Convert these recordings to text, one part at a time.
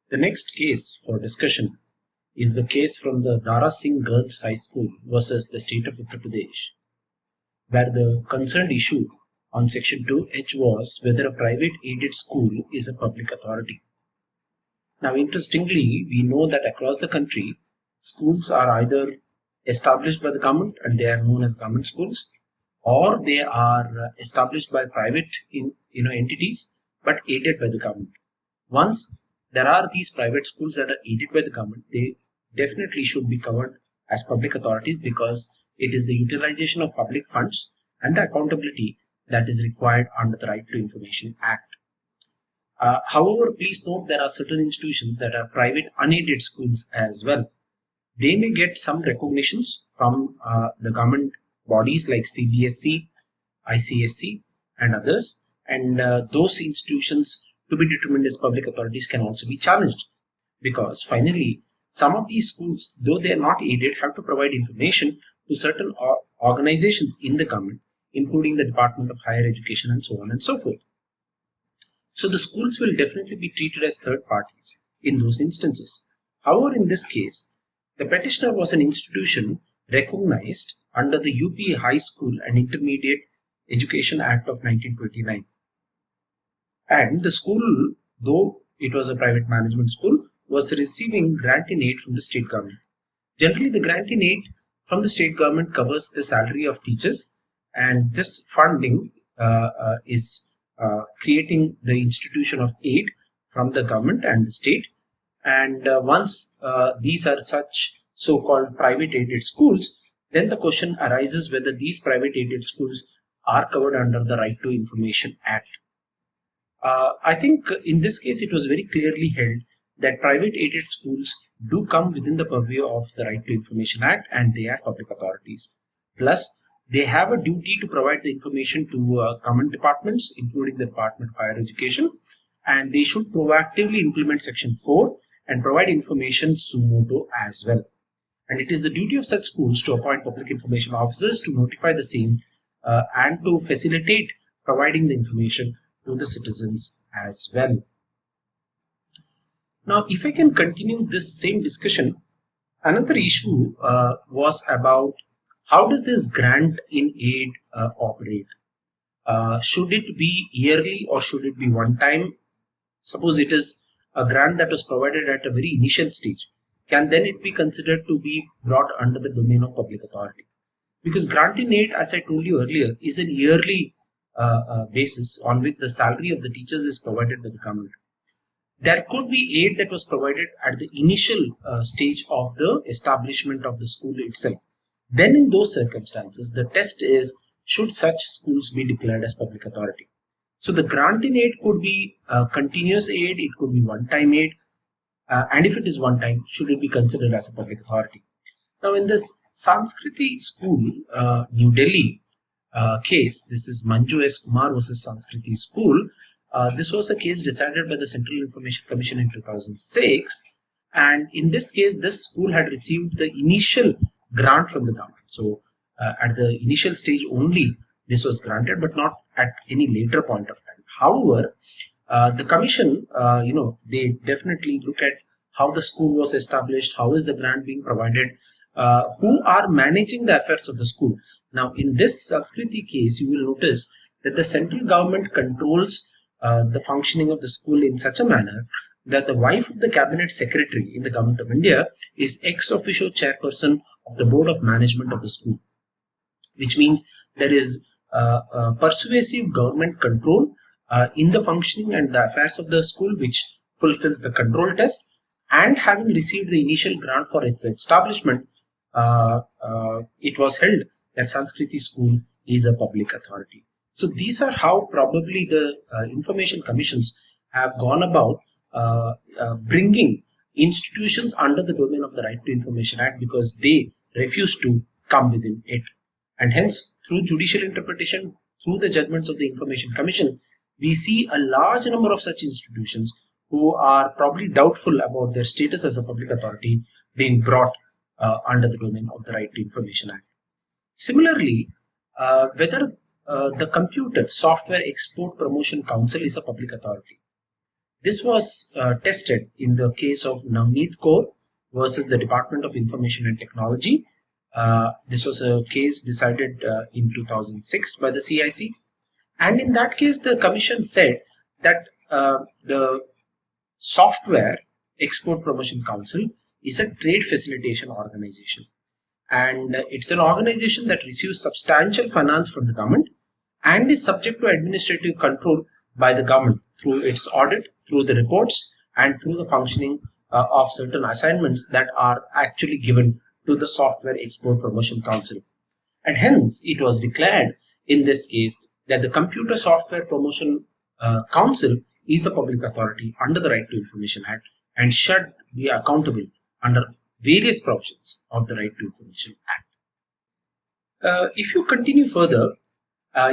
The next case for discussion is the case from the Dara Singh Girls High School versus the state of Uttar Pradesh, where the concerned issue on Section 2H was whether a private aided school is a public authority. Now, interestingly, we know that across the country, schools are either established by the government and they are known as government schools, or they are established by private entities but aided by the government. Once there are these private schools that are aided by the government, they definitely should be covered as public authorities because it is the utilization of public funds and the accountability that is required under the Right to Information Act. However, please note there are certain institutions that are private unaided schools as well. They may get some recognitions from the government bodies like CBSE, ICSE and others, and those institutions to be determined as public authorities can also be challenged because finally some of these schools, though they are not aided, have to provide information to certain organizations in the government, including the Department of Higher Education and so on and so forth. So the schools will definitely be treated as third parties in those instances. However, in this case, the petitioner was an institution recognized under the UP High School and Intermediate Education Act of 1929. And the school, though it was a private management school, was receiving grant in aid from the state government. Generally, the grant in aid from the state government covers the salary of teachers, and this funding is creating the institution of aid from the government and the state. And once these are such so-called private aided schools, then the question arises whether these private aided schools are covered under the Right to Information Act. I think in this case it was very clearly held that private aided schools do come within the purview of the Right to Information Act and they are public authorities. Plus, they have a duty to provide the information to government departments, including the Department of Higher Education, and they should proactively implement Section 4 and provide information suo motu as well. And it is the duty of such schools to appoint public information officers to notify the same and to facilitate providing the information to the citizens as well. Now, if I can continue this same discussion, another issue was about how does this grant in aid operate? Should it be yearly or should it be one time? Suppose it is a grant that was provided at a very initial stage. Can then it be considered to be brought under the domain of public authority? Because grant in aid, as I told you earlier, is a yearly basis on which the salary of the teachers is provided by the government. There could be aid that was provided at the initial stage of the establishment of the school itself. Then in those circumstances, the test is, should such schools be declared as public authority? So the grant in aid could be continuous aid, it could be one-time aid, and if it is one time, should it be considered as a public authority? Now in this Sanskriti school, New Delhi case, this is Manju S. Kumar versus Sanskriti school. This was a case decided by the Central Information Commission in 2006, and in this case, this school had received the initial grant from the government. So at the initial stage only this was granted, but not at any later point of time. However, the commission, they definitely look at how the school was established, how is the grant being provided, who are managing the affairs of the school. Now, in this Sanskriti case, you will notice that the central government controls the functioning of the school in such a manner that the wife of the cabinet secretary in the government of India is ex officio chairperson of the board of management of the school, which means there is persuasive government control in the functioning and the affairs of the school, which fulfills the control test. And having received the initial grant for its establishment, it was held that Sanskriti school is a public authority. So these are how probably the information commissions have gone about bringing institutions under the domain of the Right to Information Act because they refuse to come within it. And hence, through judicial interpretation, through the judgments of the Information Commission, we see a large number of such institutions who are probably doubtful about their status as a public authority being brought under the domain of the Right to Information Act. Similarly, whether the Computer Software Export Promotion Council is a public authority. This was tested in the case of Navneet Kaur versus the Department of Information and Technology. This was a case decided in 2006 by the CIC, and in that case the commission said that the Software Export Promotion Council is a trade facilitation organization, and it's an organization that receives substantial finance from the government and is subject to administrative control by the government through its audit, through the reports, and through the functioning of certain assignments that are actually given to the Software Export Promotion Council. And hence, it was declared in this case that the Computer Software Promotion Council is a public authority under the Right to Information Act and should be accountable under various provisions of the Right to Information Act. If you continue further,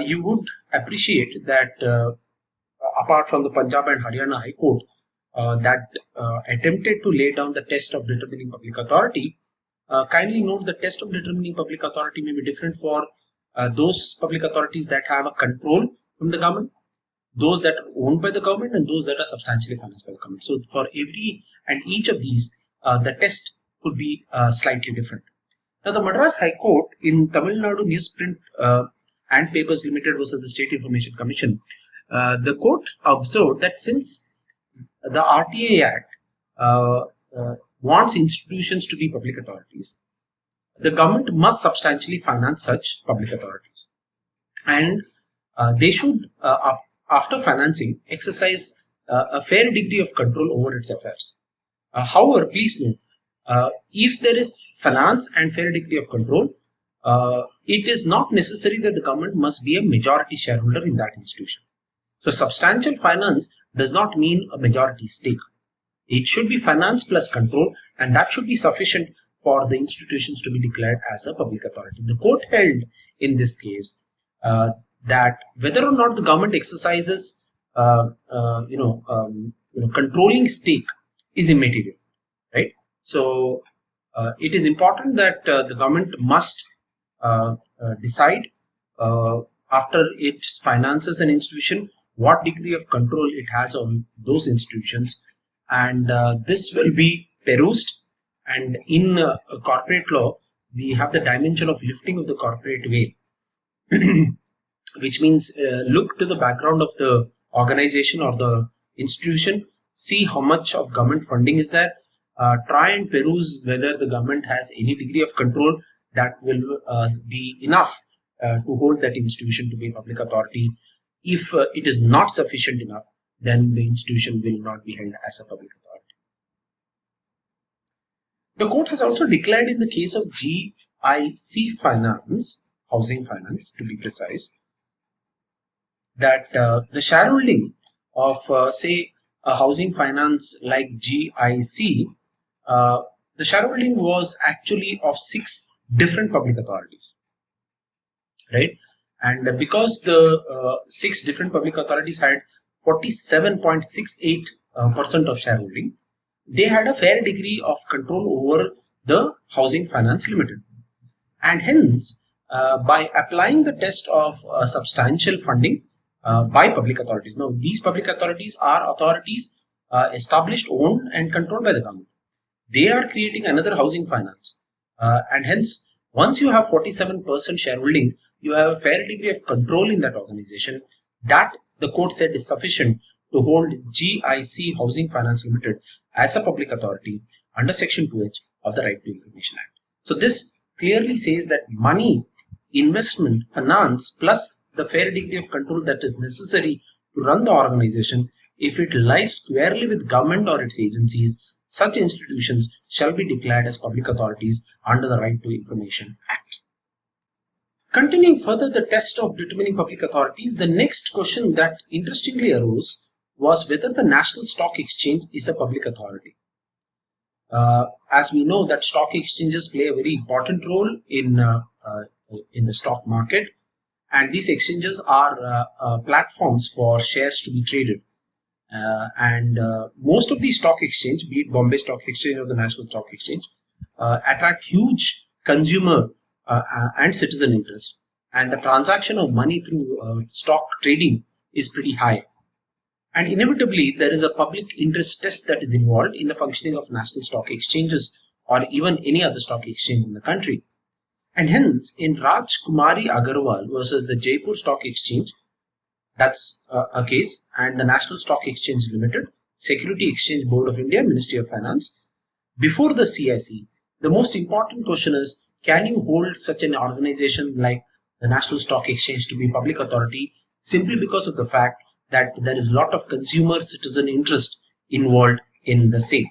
you would appreciate that apart from the Punjab and Haryana High Court that attempted to lay down the test of determining public authority, kindly note the test of determining public authority may be different for those public authorities that have a control from the government, those that are owned by the government, and those that are substantially financed by the government. So for every and each of these, the test could be slightly different. Now, the Madras High Court in Tamil Nadu Newsprint and Papers Limited versus the State Information Commission, the court observed that since the RTA Act wants institutions to be public authorities, the government must substantially finance such public authorities, and they should, after financing, exercise a fair degree of control over its affairs. However, please note, if there is finance and fair degree of control, it is not necessary that the government must be a majority shareholder in that institution. So substantial finance does not mean a majority stake. It should be finance plus control, and that should be sufficient for the institutions to be declared as a public authority. The court held in this case that whether or not the government exercises controlling stake is immaterial, right? So it is important that the government must decide after it finances an institution what degree of control it has on those institutions, and this will be perused. And in corporate law, we have the dimension of lifting of the corporate veil, which means look to the background of the organization or the institution, see how much of government funding is there, try and peruse whether the government has any degree of control that will be enough to hold that institution to be a public authority. If it is not sufficient enough, then the institution will not be held as a public authority. The court has also declared in the case of GIC Finance, Housing Finance to be precise, that the shareholding of say a housing finance like GIC, the shareholding was actually of 6 different public authorities, right? And because the 6 different public authorities had 47.68% of shareholding, they had a fair degree of control over the Housing Finance Limited. And hence, by applying the test of substantial funding by public authorities, now these public authorities are authorities established, owned and controlled by the government. They are creating another housing finance, and hence once you have 47% shareholding, you have a fair degree of control in that organization. That, the court said, is sufficient to hold GIC Housing Finance Limited as a public authority under Section 2H of the Right to Information Act. So this clearly says that money, investment, finance plus the fair degree of control that is necessary to run the organization, if it lies squarely with government or its agencies, such institutions shall be declared as public authorities under the Right to Information Act. Continuing further the test of determining public authorities, the next question that interestingly arose was whether the National Stock Exchange is a public authority. As we know that stock exchanges play a very important role in the stock market, and these exchanges are platforms for shares to be traded. Most of these stock exchange, be it Bombay Stock Exchange or the National Stock Exchange, attract huge consumer and citizen interest, and the transaction of money through stock trading is pretty high. And inevitably, there is a public interest test that is involved in the functioning of national stock exchanges or even any other stock exchange in the country. And hence, in Raj Kumari Agarwal versus the Jaipur Stock Exchange, that's a case, and the National Stock Exchange Limited, Security Exchange Board of India, Ministry of Finance, before the CIC, the most important question is, can you hold such an organization like the National Stock Exchange to be public authority simply because of the fact that there is a lot of consumer citizen interest involved in the same?